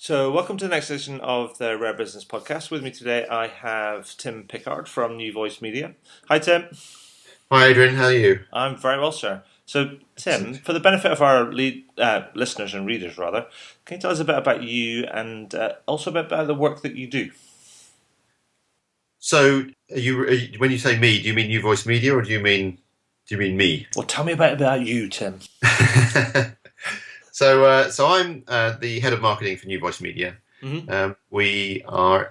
So, welcome to the next edition of the Rare Business Podcast. With me today, I have Tim Pickard from New Voice Media. Hi, Tim. Hi, Adrian. How are you? I'm very well, sir. So, Tim, Excellent. for the benefit of our listeners and readers, rather, can you tell us a bit about you and also a bit about the work that you do? So, when you say me, do you mean New Voice Media, or do you mean me? Well, tell me about you, Tim. So I'm the head of marketing for New Voice Media. Mm-hmm. We are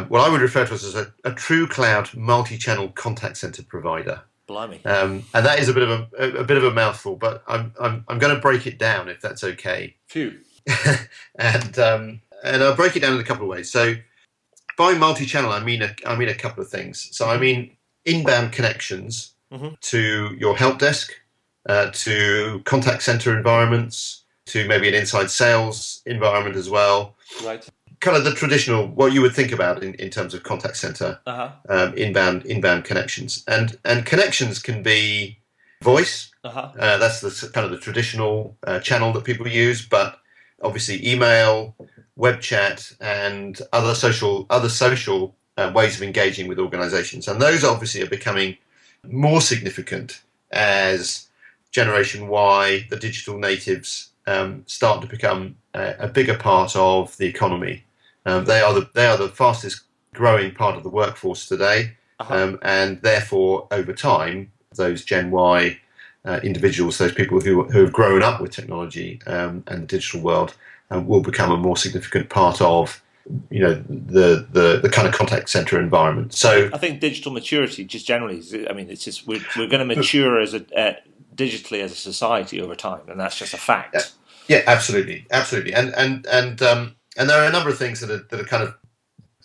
what I would refer to as a true cloud multi-channel contact center provider. Blimey. And that is a bit of a mouthful, but I'm going to break it down if that's okay. Phew. And I'll break it down in a couple of ways. So, by multi-channel, I mean a couple of things. So I mean inbound connections to your help desk, to contact center environments, to maybe an inside sales environment as well. Right. Kind of the traditional, what you would think about in terms of contact center inbound connections. And connections can be voice. That's the kind of the traditional channel that people use, but obviously email, web chat, and other social ways of engaging with organizations. And those obviously are becoming more significant as Generation Y, the digital natives, start to become a bigger part of the economy. They are the fastest growing part of the workforce today, and therefore over time, those Gen Y individuals, those people who have grown up with technology and the digital world, will become a more significant part of the kind of contact center environment. So I think digital maturity, just generally, I mean, it's just we're going to mature as digitally as a society over time, and that's just a fact. Yeah, absolutely, and there are a number of things that are kind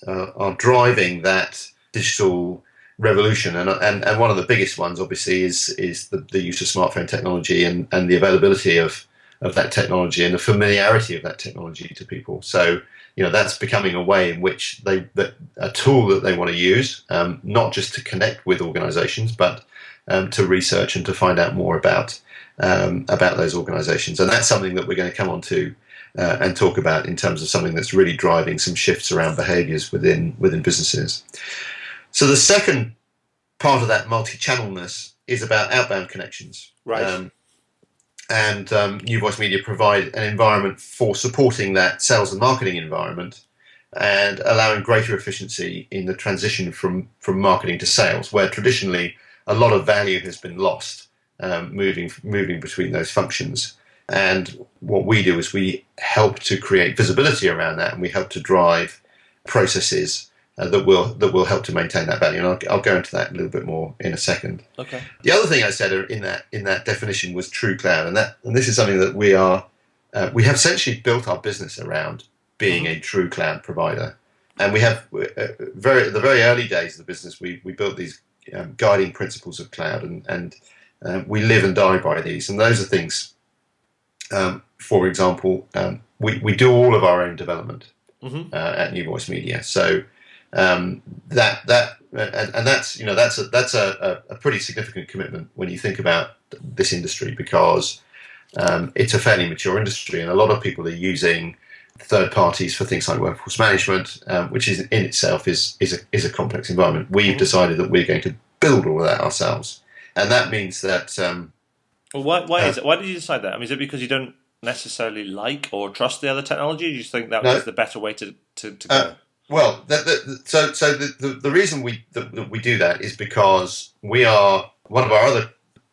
of are driving that digital revolution, and one of the biggest ones, obviously, is the use of smartphone technology and the availability of that technology and the familiarity of that technology to people. So that's becoming a way in which a tool that they want to use, not just to connect with organizations, but to research and to find out more about those organizations. And that's something that we're going to come on to and talk about in terms of something that's really driving some shifts around behaviors within businesses. So the second part of that multi-channelness is about outbound connections. Right. And New Voice Media provide an environment for supporting that sales and marketing environment and allowing greater efficiency in the transition from marketing to sales, where traditionally a lot of value has been lost moving between those functions. And what we do is we help to create visibility around that, and we help to drive processes that will help to maintain that value. And I'll go into that a little bit more in a second. Okay. The other thing I said in that definition was true cloud, and this is something that we have essentially built our business around being a true cloud provider. And we have the very early days of the business, we built these guiding principles of cloud, and we live and die by these. And those are things. For example, we do all of our own development at New Voice Media. So that's a pretty significant commitment when you think about this industry, because it's a fairly mature industry, and a lot of people are using third parties for things like workforce management, which is in itself is a complex environment. We've decided that we're going to build all of that ourselves, and that means that. Well, why is it? Why did you decide that? I mean, is it because you don't necessarily like or trust the other technology? Or do you think that was the better way to go? Well, the reason we do that is because we are, one of our other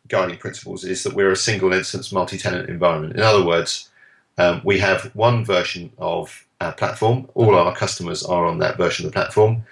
guiding principles is that we're a single instance multi-tenant environment. In other words, we have one version of our platform. All our customers are on that version of the platform,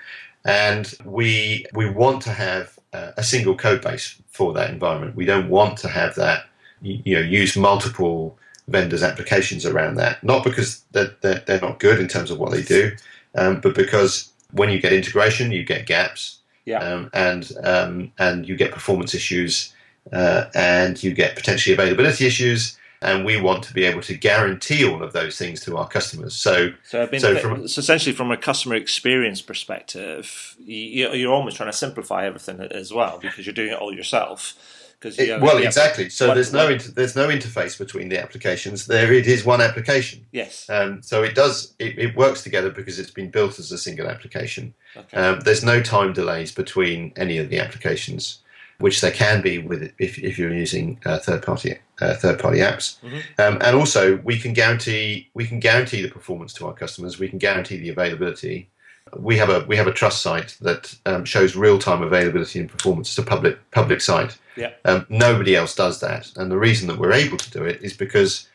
and we want to have a single code base for that environment. We don't want to have that use multiple vendors' applications around that. Not because they're not good in terms of what they do, but because when you get integration, you get gaps, and you get performance issues, and you get potentially availability issues. And we want to be able to guarantee all of those things to our customers. So essentially, from a customer experience perspective, you're almost trying to simplify everything as well, because you're doing it all yourself. Exactly. So there's no interface between the applications. It is one application. Yes. So it works together because it's been built as a single application. Okay. There's no time delays between any of the applications, which there can be if you're using third party apps. Mm-hmm. And also we can guarantee the performance to our customers. We can guarantee the availability. We have a trust site that shows real-time availability and performance to public site. Yeah. Nobody else does that, and the reason that we're able to do it is because,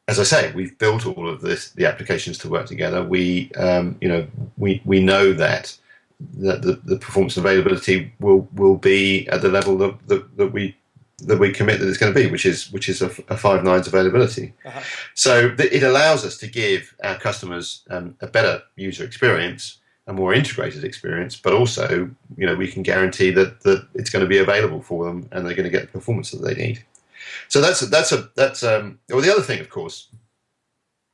as I say, we've built all of the applications to work together. We know that the performance and availability will be at the level that we commit that it's going to be, which is a 5 nines availability. Uh-huh. So it allows us to give our customers a better user experience, a more integrated experience, but also we can guarantee that it's going to be available for them and they're going to get the performance that they need. So that's the other thing, of course,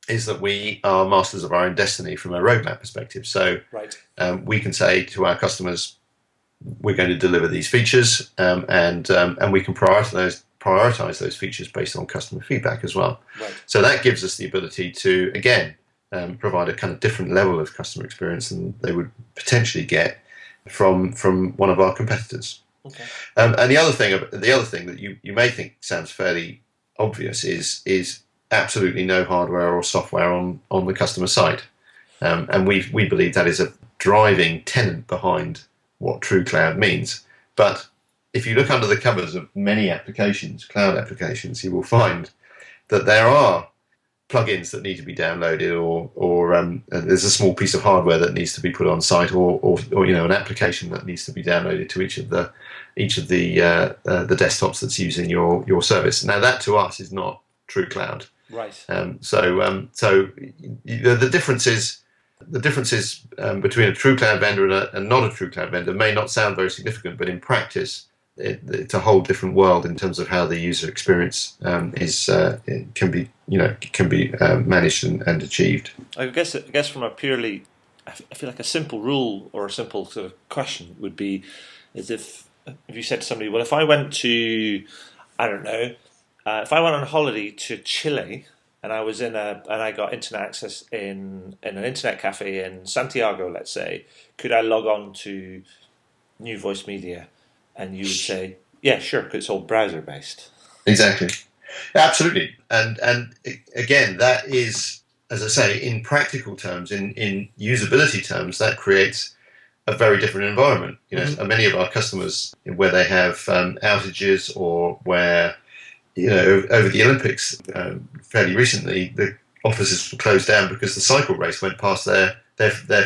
is that we are masters of our own destiny from a roadmap perspective. So right. We can say to our customers, we're going to deliver these features, and we can prioritize those features based on customer feedback as well. Right. So that gives us the ability to, again, provide a kind of different level of customer experience than they would potentially get from one of our competitors. Okay. And the other thing that you may think sounds fairly obvious is absolutely no hardware or software on the customer side, and we believe that is a driving tenet behind what true cloud means. But if you look under the covers of many applications, cloud applications, you will find that there are plugins that need to be downloaded, or there's a small piece of hardware that needs to be put on site, or an application that needs to be downloaded to each of the desktops that's using your service. Now that to us is not true cloud. Right. So the differences between a true cloud vendor and not a true cloud vendor may not sound very significant, but in practice, it's a whole different world in terms of how the user experience can be managed and achieved. I guess from a purely, I feel like a simple rule or a simple sort of question would be, is if you said to somebody, well, if I went to, I don't know, if I went on holiday to Chile and I got internet access in an internet cafe in Santiago, let's say, could I log on to New Voice Media? And you would say, yeah, sure, because it's all browser based. Exactly, absolutely. And again, that is, as I say, in practical terms, in usability terms, that creates a very different environment. Mm-hmm. Many of our customers, where they have outages, or where over the Olympics fairly recently, the offices were closed down because the cycle race went past their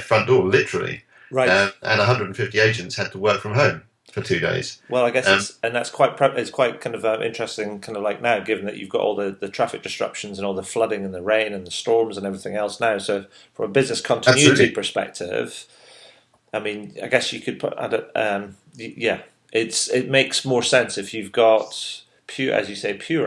front door, literally. Right. And 150 agents had to work from home for 2 days. Well, I guess it's quite kind of interesting, kind of like now, given that you've got all the traffic disruptions and all the flooding and the rain and the storms and everything else now. So from a business continuity Absolutely. perspective, I mean, I guess you could put it makes more sense if you've got pure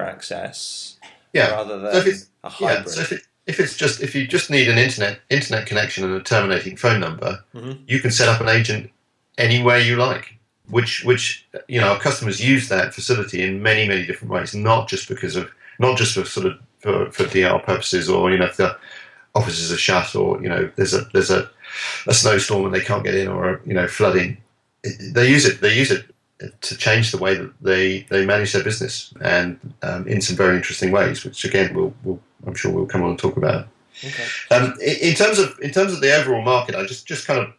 access, rather than a hybrid. Yeah, so if you just need an internet connection and a terminating phone number, mm-hmm. you can set up an agent anywhere you like. Which our customers use that facility in many, many different ways, not just for DR purposes, or if the offices are shut, or there's a snowstorm and they can't get in, or flooding. They use it to change the way that they manage their business, and in some very interesting ways, which again I'm sure we'll come on and talk about. Okay. In terms of the overall market, I just kind of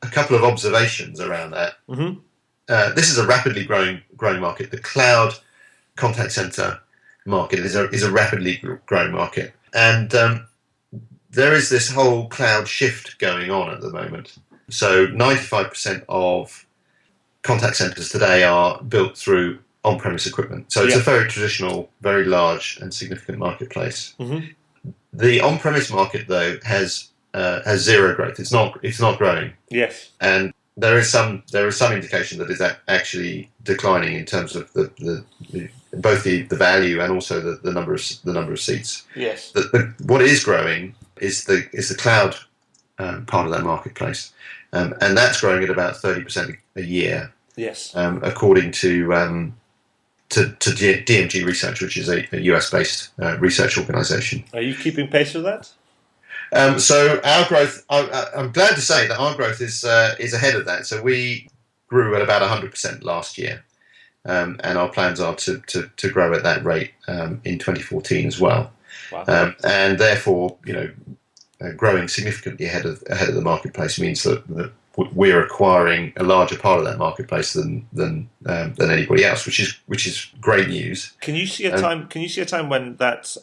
a couple of observations around that. Mm-hmm. This is a rapidly growing market. The cloud contact center market is a rapidly growing market, and there is this whole cloud shift going on at the moment. So 95% of contact centers today are built through on-premise equipment. So it's a very traditional, very large and significant marketplace. Mm-hmm. The on-premise market, though, has zero growth. It's not growing. Yes, and there is some indication that it's actually declining in terms of both the value and also the number of seats. Yes. What is growing is the cloud part of that marketplace, and that's growing at about 30% a year. Yes. According to DMG Research, which is a US-based research organisation. Are you keeping pace with that? So our growth, I'm glad to say that our growth is ahead of that. So we grew at about 100% last year, and our plans are to grow at that rate in 2014 as well. Wow. And therefore, growing significantly ahead of the marketplace means that we're acquiring a larger part of that marketplace than anybody else, which is great news. Can you see a time? Can you see a time when that's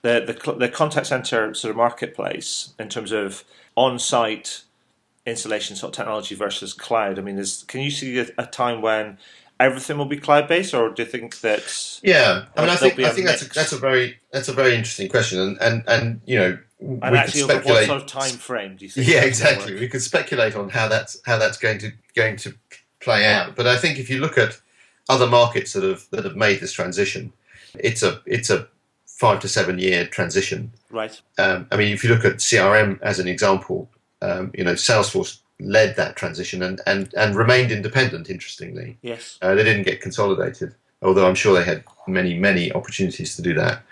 the contact center sort of marketplace in terms of on-site installation sort of technology versus cloud? I mean, can you see a time when everything will be cloud-based, or do you think that? Yeah, I mean, I think that's a very interesting question, and and we actually, over what sort of time frame do you think? Yeah, exactly. We could speculate on how that's going to play out. But I think if you look at other markets that have made this transition, it's a 5 to 7 year transition. Right. I mean, if you look at CRM as an example, Salesforce led that transition and remained independent. Interestingly, yes, they didn't get consolidated, although I'm sure they had many opportunities to do that.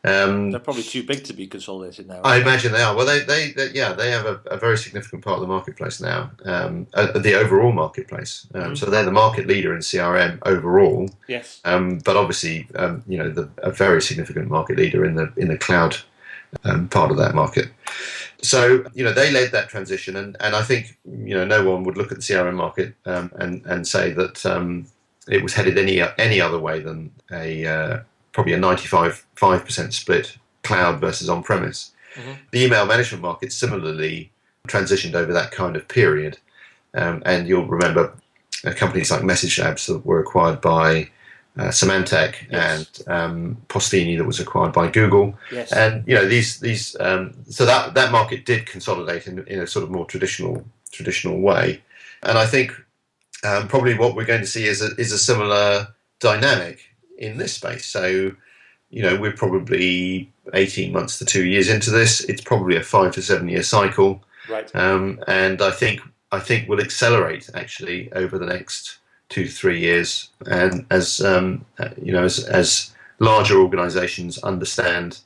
They're probably too big to be consolidated now. I imagine they are. Well, they have a very significant part of the marketplace now, the overall marketplace. So they're the market leader in CRM overall. Yes. But obviously, a very significant market leader in the cloud part of that market. So they led that transition, and I think no one would look at the CRM market and say that it was headed any other way than probably a 95% split cloud versus on-premise. Mm-hmm. The email management market similarly transitioned over that kind of period, and you'll remember companies like Message Labs that were acquired by Symantec, yes, and Postini that was acquired by Google. Yes. And these so that market did consolidate in a sort of more traditional way, and I think probably what we're going to see is a similar dynamic in this space. So we're probably 18 months to 2 years into this. It's probably a 5 to 7 year cycle, right? And I think will accelerate actually over the next 2 to 3 years, and as larger organisations understand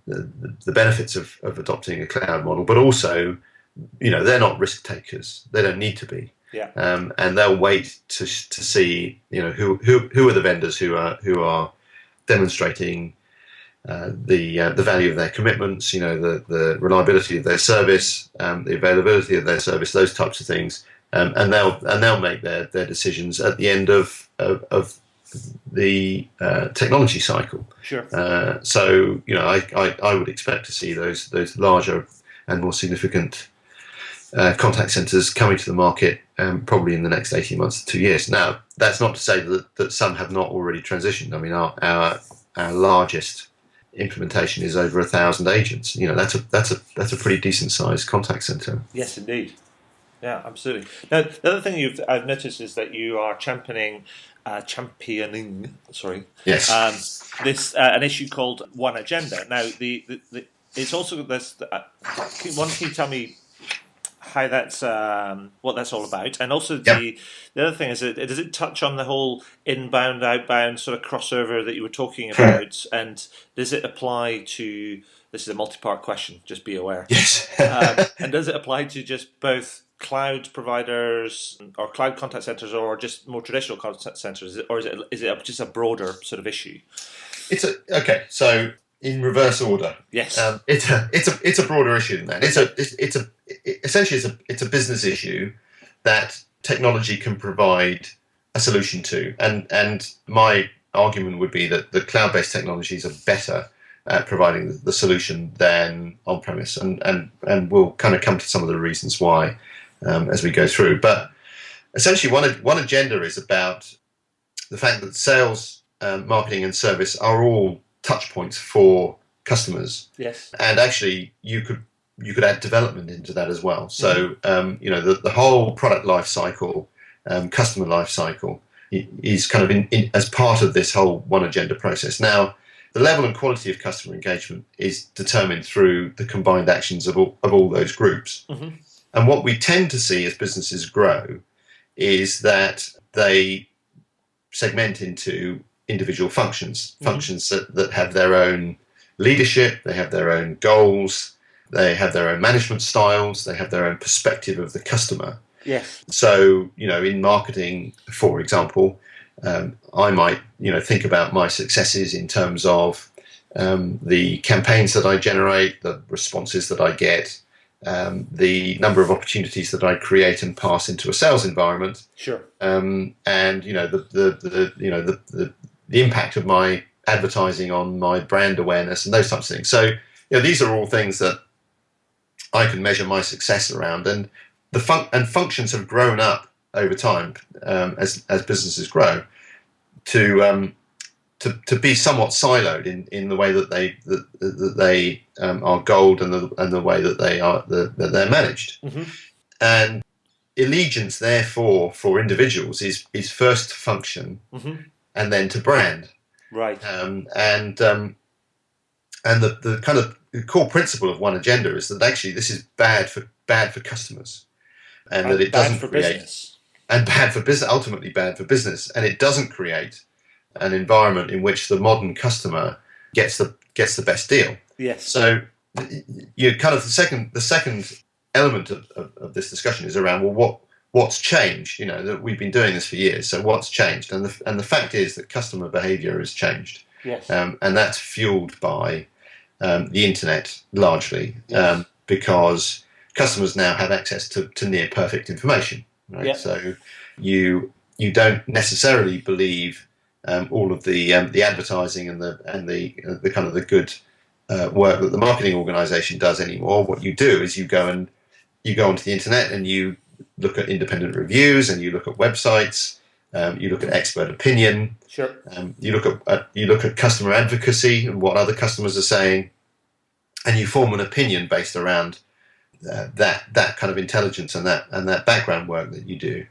the benefits of adopting a cloud model, but also they're not risk takers. They don't need to be. Yeah. And they'll wait to see who are the vendors who are demonstrating the value of their commitments, the reliability of their service, the availability of their service, those types of things. And they'll make their decisions at the end of the technology cycle. Sure. So I would expect to see those larger and more significant contact centres coming to the market probably in the next 18 months to 2 years. Now, that's not to say that some have not already transitioned. I mean, our largest implementation is over 1,000 agents. That's a pretty decent sized contact centre. Yes, indeed. Yeah, absolutely. Now, the other thing I've noticed is that you are championing. Yes. This an issue called One Agenda. Now, it's also this. Can you tell me how that's what that's all about, and also the other thing is, does it touch on the whole inbound outbound sort of crossover that you were talking about, and does it apply to? This is a multi-part question. Just be aware. Yes. And does it apply to just both cloud providers or cloud contact centers, or just more traditional contact centers, or is it just a broader sort of issue? Okay. So in reverse order, yes, it's a broader issue than that. Essentially it's a business issue that technology can provide a solution to, and my argument would be that the cloud-based technologies are better at providing the solution than on-premise, and we'll kind of come to some of the reasons why as we go through. But essentially, one agenda is about the fact that sales, marketing, and service are all touch points for customers. Yes, and actually, you could add development into that as well. So the whole product life cycle, customer life cycle, is kind of in as part of this whole One Agenda process. Now, the level and quality of customer engagement is determined through the combined actions of all those groups. Mm-hmm. And what we tend to see as businesses grow is that they segment into individual functions, functions that have their own leadership, they have their own goals, they have their own management styles, they have their own perspective of the customer. Yes. So, in marketing, for example, I might, think about my successes in terms of the campaigns that I generate, the responses that I get, the number of opportunities that I create and pass into a sales environment. Sure. And the impact of my advertising on my brand awareness and those types of things. So, these are all things that I can measure my success around, and functions have grown up over time as businesses grow to be somewhat siloed in the way that they are goaled and the way that they're managed. Mm-hmm. And allegiance, therefore, for individuals is first to function, mm-hmm. and then to brand. Right. And the kind of core principle of One Agenda is that actually this is bad for customers, and that it doesn't create business. And bad for business, ultimately bad for business, and it doesn't create an environment in which the modern customer gets the best deal. Yes. So you kind of the second element of this discussion is around, well, what's changed? That we've been doing this for years. So what's changed? And the fact is that customer behaviour has changed. Yes. And that's fueled by the internet largely, yes. Because customers now have access to near perfect information. Right. Yep. So you don't necessarily believe all of the advertising and the kind of the good work that the marketing organisation does anymore. What you do is you go onto the internet and you look at independent reviews, and you look at websites, you look at expert opinion. Sure. You look at customer advocacy and what other customers are saying, and you form an opinion based around that kind of intelligence and that background work that you do.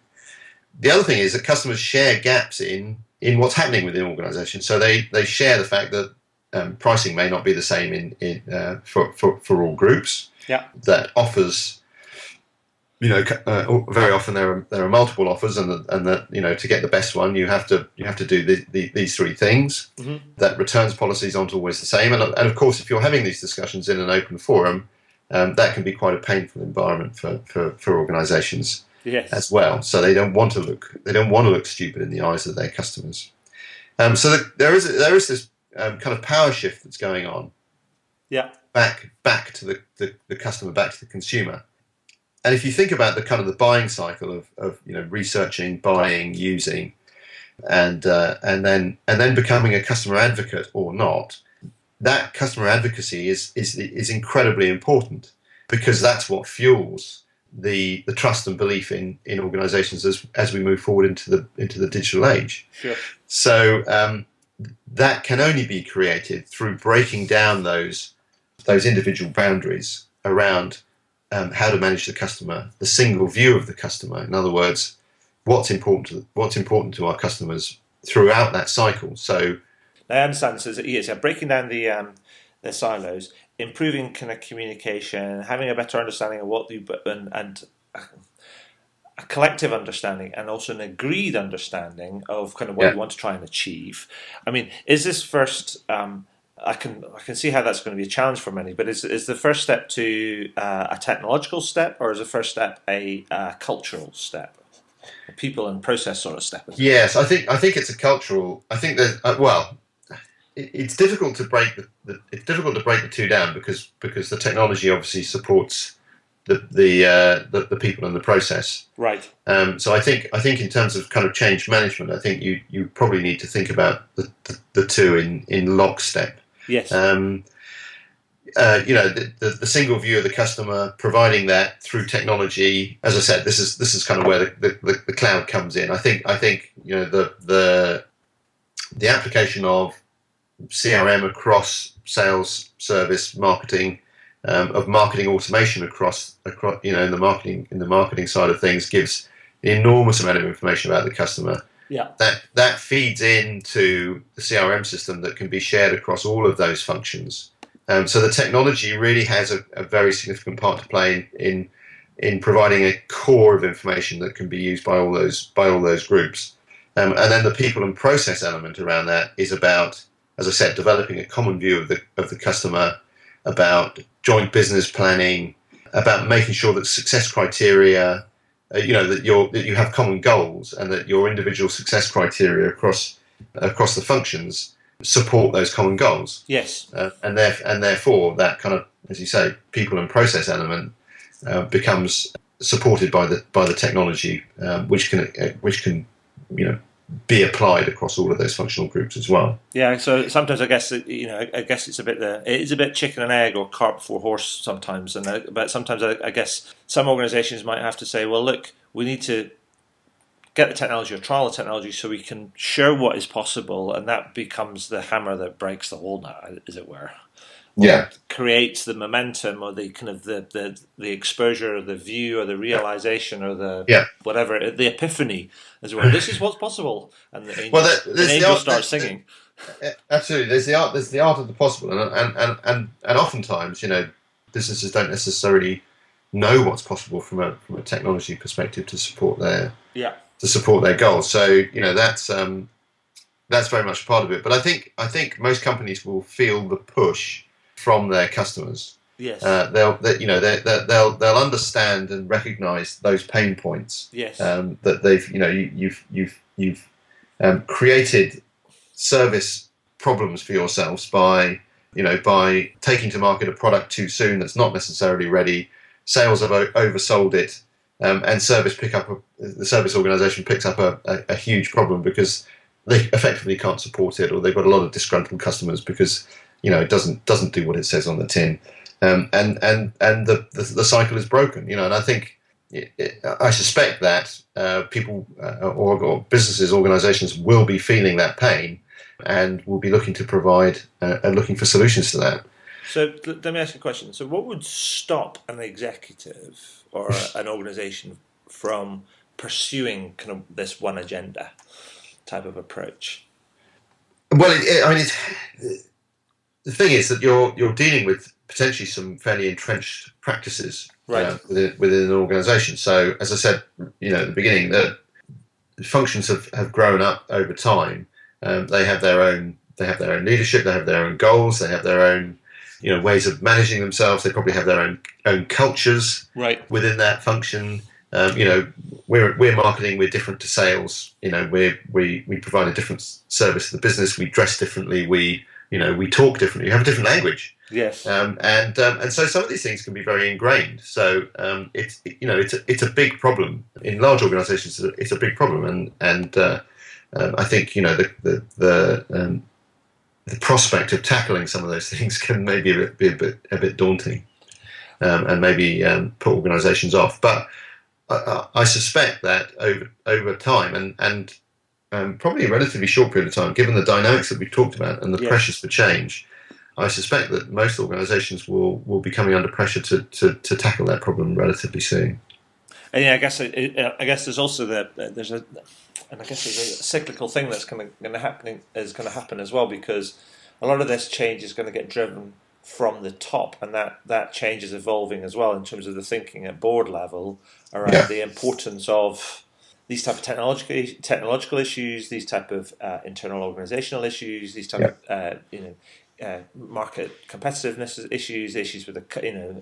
The other thing is that customers share gaps in what's happening within organisations. So they share the fact that pricing may not be the same for all groups. Yeah. That offers, very often there are multiple offers, and that to get the best one you have to do these three things. Mm-hmm. That returns policies aren't always the same, and of course if you're having these discussions in an open forum, that can be quite a painful environment for organisations. Yes. As well. So they don't want to look stupid in the eyes of their customers. So there is this kind of power shift that's going on. Yeah. Back to the customer, back to the consumer. And if you think about the kind of the buying cycle of researching, buying, using, and then becoming a customer advocate or not, that customer advocacy is incredibly important, because that's what fuels the trust and belief in organisations as we move forward into the digital age. Sure. So that can only be created through breaking down those individual boundaries around how to manage the customer, the single view of the customer. In other words, what's important to our customers throughout that cycle. So I understand. So yes, breaking down the silos, improving kind of communication, having a better understanding of what and a collective understanding, and also an agreed understanding of kind of what you want to try and achieve. I mean, is this first? I can see how that's going to be a challenge for many, but is the first step to a technological step, or is the first step a cultural step, a people and process sort of step? Yes, I think it's a cultural. I think that it's difficult to break the two down because the technology obviously supports the people and the process. Right. So I think in terms of kind of change management, I think you probably need to think about the two in lockstep. Yes. The single view of the customer, providing that through technology. As I said, this is kind of where the cloud comes in. I think the application of CRM across sales, service, marketing, of marketing automation across in the marketing side of things gives an enormous amount of information about the customer. Yeah. That feeds into the CRM system that can be shared across all of those functions. So the technology really has a very significant part to play in in providing a core of information that can be used by all those groups. And then the people and process element around that is about, as I said, developing a common view of the customer, about joint business planning, about making sure that success criteria, that you have common goals, and that your individual success criteria across the functions support those common goals. Yes. And therefore that kind of, as you say, people and process element becomes supported by the technology, which can be applied across all of those functional groups as well. Yeah. So sometimes I guess it's it is a bit chicken and egg or cart before horse sometimes, but sometimes I guess some organisations might have to say, well, look, we need to get the technology or trial the technology so we can show what is possible, and that becomes the hammer that breaks the whole nut, as it were. Yeah, creates the momentum or the kind of the exposure or the view or the realization or the whatever, the epiphany as well. This is what's possible, and the angels start singing. Absolutely, there's the art of the possible, and oftentimes businesses don't necessarily know what's possible from a technology perspective to support their goals. So that's very much part of it. But I think most companies will feel the push from their customers. Yes. They'll understand and recognise those pain points. Yes. That you've created service problems for yourselves by taking to market a product too soon that's not necessarily ready. Sales have oversold it, and the service organisation picks up a huge problem because they effectively can't support it, or they've got a lot of disgruntled customers because it doesn't do what it says on the tin, and the cycle is broken. And I think I suspect that people or businesses, organisations will be feeling that pain, and will be looking to provide looking for solutions to that. So let me ask you a question. So what would stop an executive or an organisation from pursuing kind of this one agenda type of approach? Well, the thing is that you're dealing with potentially some fairly entrenched practices within an organisation. So, as I said, at the beginning, the functions have grown up over time. They have their own leadership. They have their own goals. They have their own ways of managing themselves. They probably have their own cultures within that function. We're marketing. We're different to sales. We provide a different service to the business. We dress differently. We talk differently. We have a different language. Yes. And so some of these things can be very ingrained. So it's a big problem in large organisations. It's a big problem, and I think the prospect of tackling some of those things can maybe be a bit daunting, and maybe put organisations off. But I suspect that over time and probably a relatively short period of time, given the dynamics that we've talked about and the pressures for change, I suspect that most organisations will be coming under pressure to tackle that problem relatively soon. And I guess there's also there's a cyclical thing that's going to happen as well, because a lot of this change is going to get driven from the top, and that change is evolving as well in terms of the thinking at board level around the importance of these type of technological issues, these type of internal organizational issues, these type of market competitiveness issues with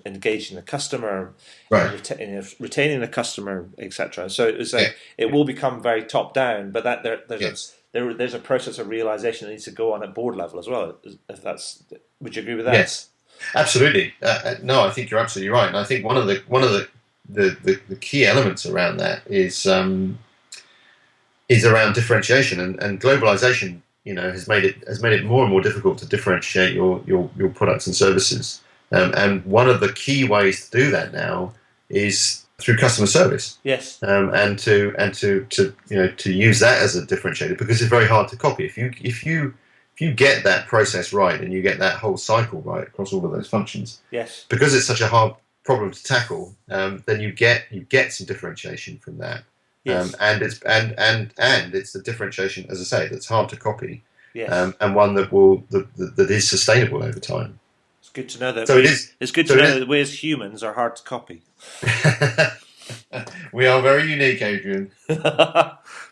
engaging the customer, retaining the customer, etc. So it's it will become very top down, but there's a process of realization that needs to go on at board level as well. Would you agree with that? Yes, absolutely. No, I think you're absolutely right, and I think one of the key elements around that is around differentiation, and globalization. Has made it more and more difficult to differentiate your products and services. And one of the key ways to do that now is through customer service. Yes. And to use that as a differentiator, because it's very hard to copy. If you get that process right and you get that whole cycle right across all of those functions. Yes. Because it's such a hard problem to tackle, then you get some differentiation from that. Yes. And it's the differentiation, as I say, that's hard to copy, yes. And one that is sustainable over time. It's good to know that. So it is. It's good to know that we as humans are hard to copy. We are very unique, Adrian.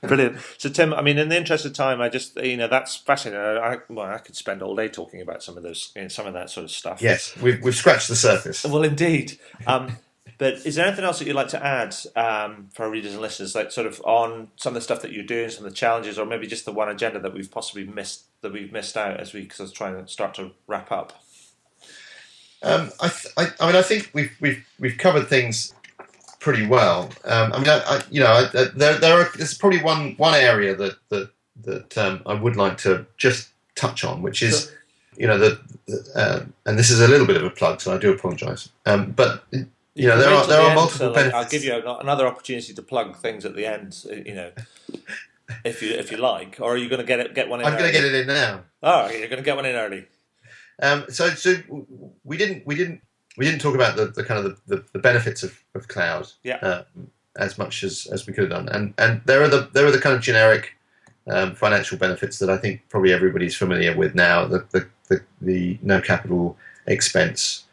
Brilliant. So, Tim, I mean, in the interest of time, I just, that's fascinating. I could spend all day talking about some of that sort of stuff. Yes, we've scratched the surface. Well, indeed. But is there anything else that you'd like to add for our readers and listeners, like sort of on some of the stuff that you're doing, some of the challenges, or maybe just the one agenda that we've possibly missed out as we try and start to wrap up? I think we've covered things pretty well. There's probably one area that I would like to just touch on, which is, and this is a little bit of a plug, so I do apologise. But there are multiple benefits. I'll give you another opportunity to plug things at the end. If you like, or are you going to get one in? I'm going to get it in now. Oh, you're going to get one in early. So we didn't talk about the kind of the benefits of cloud as much as we could have done, and there are the kind of generic financial benefits that I think probably everybody's familiar with now. The no capital expense.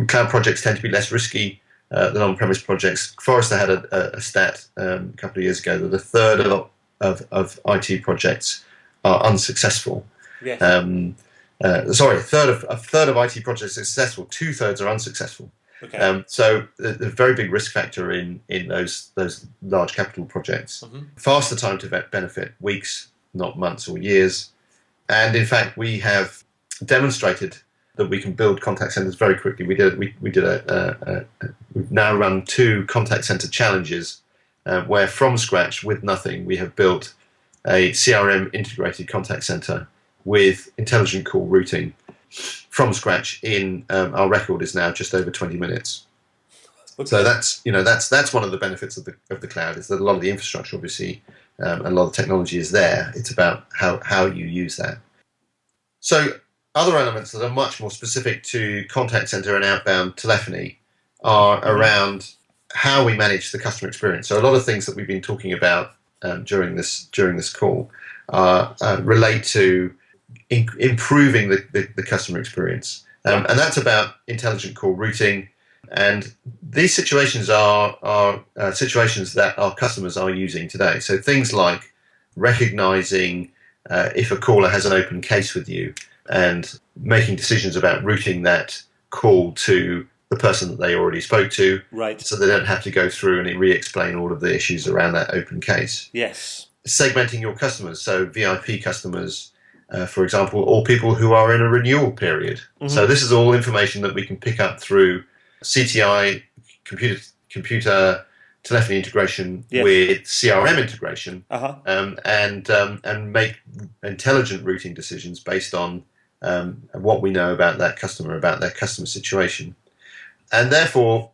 Cloud projects tend to be less risky than on-premise projects. Forrester had a stat a couple of years ago that a third of IT projects are unsuccessful. Yes. A third of IT projects are successful, 2/3 are unsuccessful. Okay. So there's a very big risk factor in those large capital projects. Mm-hmm. Faster time to benefit, weeks, not months or years. And in fact, we have demonstrated that we can build contact centers very quickly. We've now run 2 contact center challenges where from scratch, with nothing, we have built a CRM integrated contact center with intelligent call routing from scratch. In our record is now just over 20 minutes. Okay. So that's one of the benefits of the cloud, is that a lot of the infrastructure, obviously, and a lot of technology is there. It's about how you use that. So other elements that are much more specific to contact center and outbound telephony are around how we manage the customer experience. So a lot of things that we've been talking about during this call relate to improving the customer experience, and that's about intelligent call routing. And these situations are situations that our customers are using today. So things like recognizing if a caller has an open case with you and making decisions about routing that call to the person that they already spoke to, right? So they don't have to go through and re-explain all of the issues around that open case. Yes. Segmenting your customers, so VIP customers, for example, or people who are in a renewal period. Mm-hmm. So this is all information that we can pick up through CTI, computer telephony integration, yes, with CRM integration, and make intelligent routing decisions based on what we know about that customer, about their customer situation. And therefore,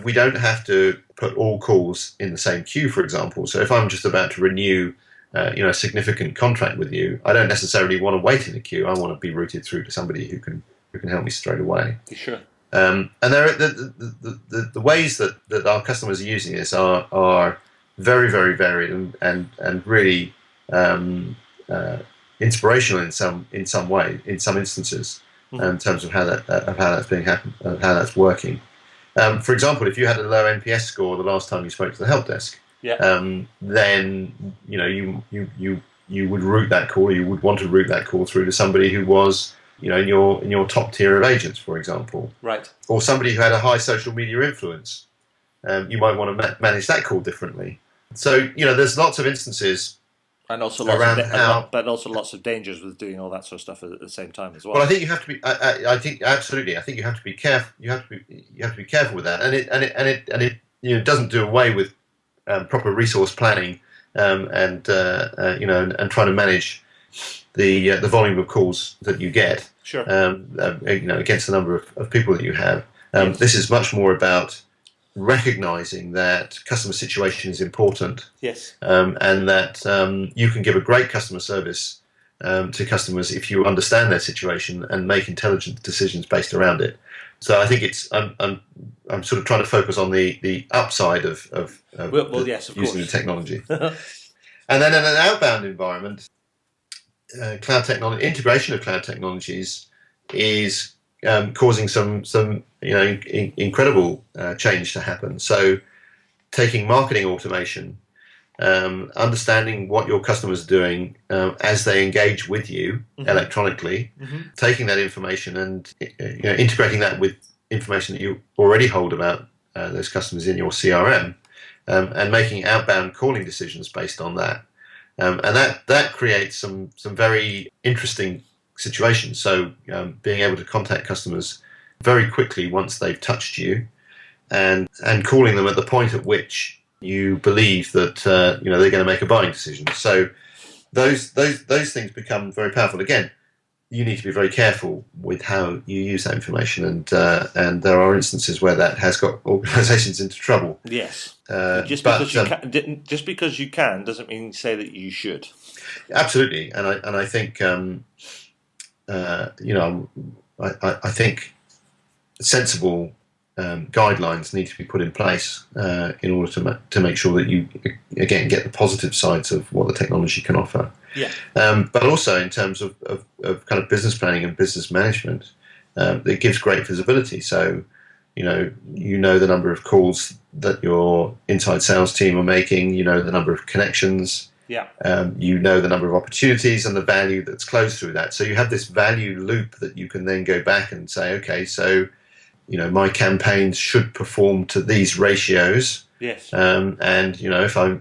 we don't have to put all calls in the same queue, for example. So if I'm just about to renew a significant contract with you, I don't necessarily want to wait in a queue. I want to be routed through to somebody who can help me straight away. Sure. And there are the ways that our customers are using this are very, very varied and really inspirational in some way, in some instances, mm-hmm, in terms of how that's working. For example, if you had a low NPS score the last time you spoke to the help desk, then you would route that call, or you would want to route that call through to somebody who was in your top tier of agents, for example, right, or somebody who had a high social media influence. You might want to manage that call differently. So there's lots of instances. And also lots of dangers with doing all that sort of stuff at the same time as well. Well, I think you have to be. I think absolutely. I think you have to be careful. You have to be careful with that, and it doesn't do away with proper resource planning, and trying to manage the volume of calls that you get. Sure. Against the number of people that you have. Yes. This is much more about recognizing that customer situation is important, yes, and that you can give a great customer service to customers if you understand their situation and make intelligent decisions based around it. So I think I'm sort of trying to focus on the upside of yes, of using course, the technology. And then in an outbound environment, cloud technology, integration of cloud technologies is causing some incredible change to happen. So taking marketing automation, understanding what your customers are doing as they engage with you electronically, taking that information and integrating that with information that you already hold about those customers in your CRM, and making outbound calling decisions based on that. And that creates some very interesting situations. So being able to contact customers very quickly once they've touched you, and calling them at the point at which you believe that they're going to make a buying decision. So those things become very powerful. Again, you need to be very careful with how you use that information, and there are instances where that has got organisations into trouble. Yes, just because you can doesn't mean say that you should. Absolutely, and I think I think sensible guidelines need to be put in place in order to make sure that you again get the positive sides of what the technology can offer. Yeah. But also in terms of kind of business planning and business management, it gives great visibility. So you know the number of calls that your inside sales team are making. You know the number of connections. Yeah. You know the number of opportunities and the value that's closed through that. So you have this value loop that you can then go back and say, okay, so my campaigns should perform to these ratios. Yes. And if I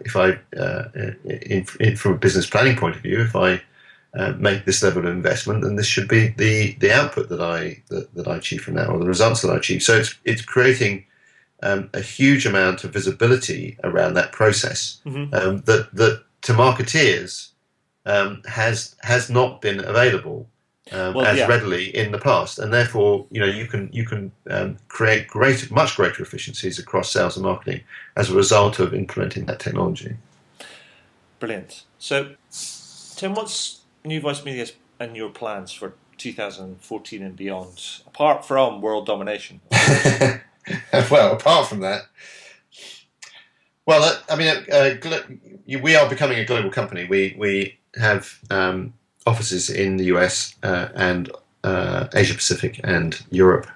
from a business planning point of view, if I make this level of investment, then this should be the output that I achieve from that, or the results that I achieve. So it's creating a huge amount of visibility around that process that to marketeers has not been available readily in the past, and therefore you can create much greater efficiencies across sales and marketing as a result of implementing that technology. Brilliant. So, Tim, what's New Voice Media and your plans for 2014 and beyond, apart from world domination? Well, apart from that, we are becoming a global company. We have offices in the US and Asia Pacific and Europe,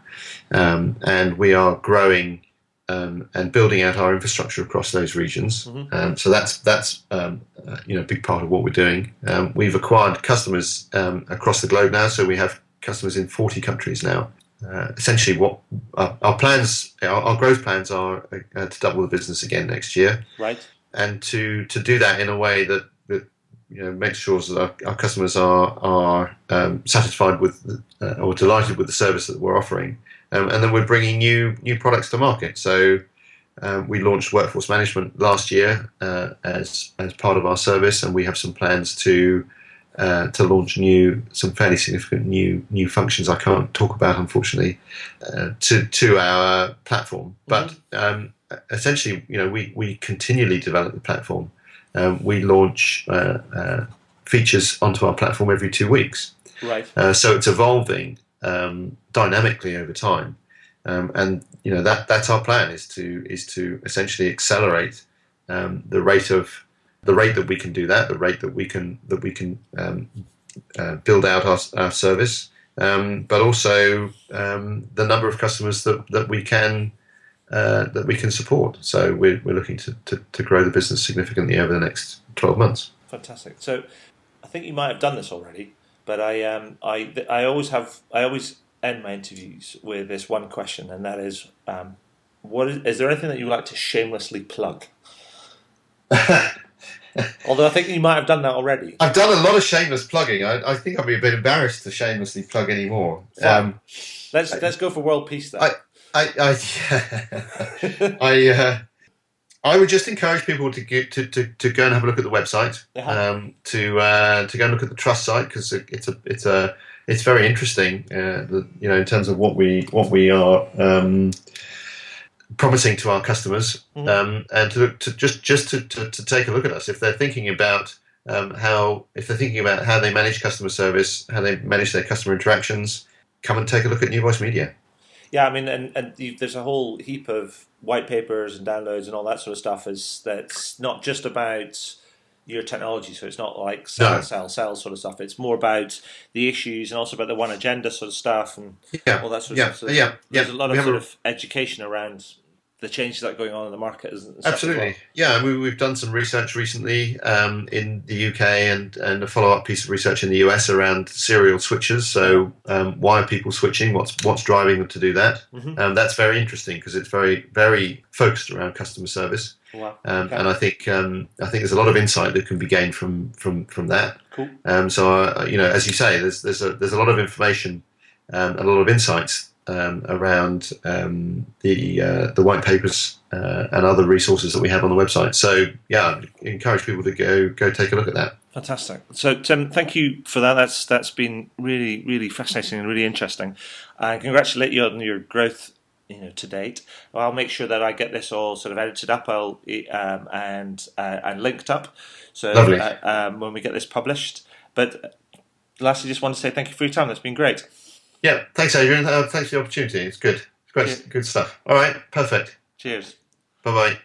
and we are growing and building out our infrastructure across those regions. So that's a big part of what we're doing. We've acquired customers across the globe now, so we have customers in 40 countries now. Essentially, what our growth plans are to double the business again next year, right? And to do that in a way that makes sure that our customers are satisfied with or delighted with the service that we're offering, and then we're bringing new products to market. So we launched Workforce Management last year as part of our service, and we have some plans to launch some fairly significant new functions I can't talk about, unfortunately, to our platform. But essentially, we continually develop the platform. We launch features onto our platform every 2 weeks. Right. So it's evolving dynamically over time, and that's our plan is to essentially accelerate the rate that we can do that, the rate that we can build out our service, but also the number of customers that we can support. So we're looking to grow the business significantly over the next 12 months. Fantastic. So I think you might have done this already, but I always end my interviews with this one question, and that is, is there anything that you would like to shamelessly plug? Although I think you might have done that already. I've done a lot of shameless plugging. I think I'd be a bit embarrassed to shamelessly plug anymore. Let's go for world peace then. I would just encourage people to go and have a look at the website, to go and look at the Trust site, because it's very interesting, in terms of what we are promising to our customers, and to take a look at us if they're thinking about how they manage customer service, how they manage their customer interactions. Come and take a look at New Voice Media. Yeah, I mean, and there's a whole heap of white papers and downloads and all that sort of stuff. That's not just about your technology. So it's not like sell sort of stuff. It's more about the issues and also about the one agenda sort of stuff and all that sort of stuff. So there's a lot of sort of education around the changes that are going on in the market. Absolutely. Well. Yeah, we've done some research recently in the UK and a follow-up piece of research in the US around serial switchers. So why are people switching? What's driving them to do that? Mm-hmm. That's very interesting because it's very, very focused around customer service. Wow. And I think there's a lot of insight that can be gained from that. Cool. So as you say, there's a lot of information, a lot of insights around the white papers and other resources that we have on the website. So I encourage people to go take a look at that. Fantastic. So Tim, thank you for that. That's been really, really fascinating and really interesting. I congratulate you on your growth to date. I'll make sure that I get this all sort of edited up and linked up. So when we get this published. But lastly, just want to say thank you for your time. That's been great. Yeah, thanks, Adrian. Thanks for the opportunity. It's good. It's great, good stuff. All right, perfect. Cheers. Bye-bye.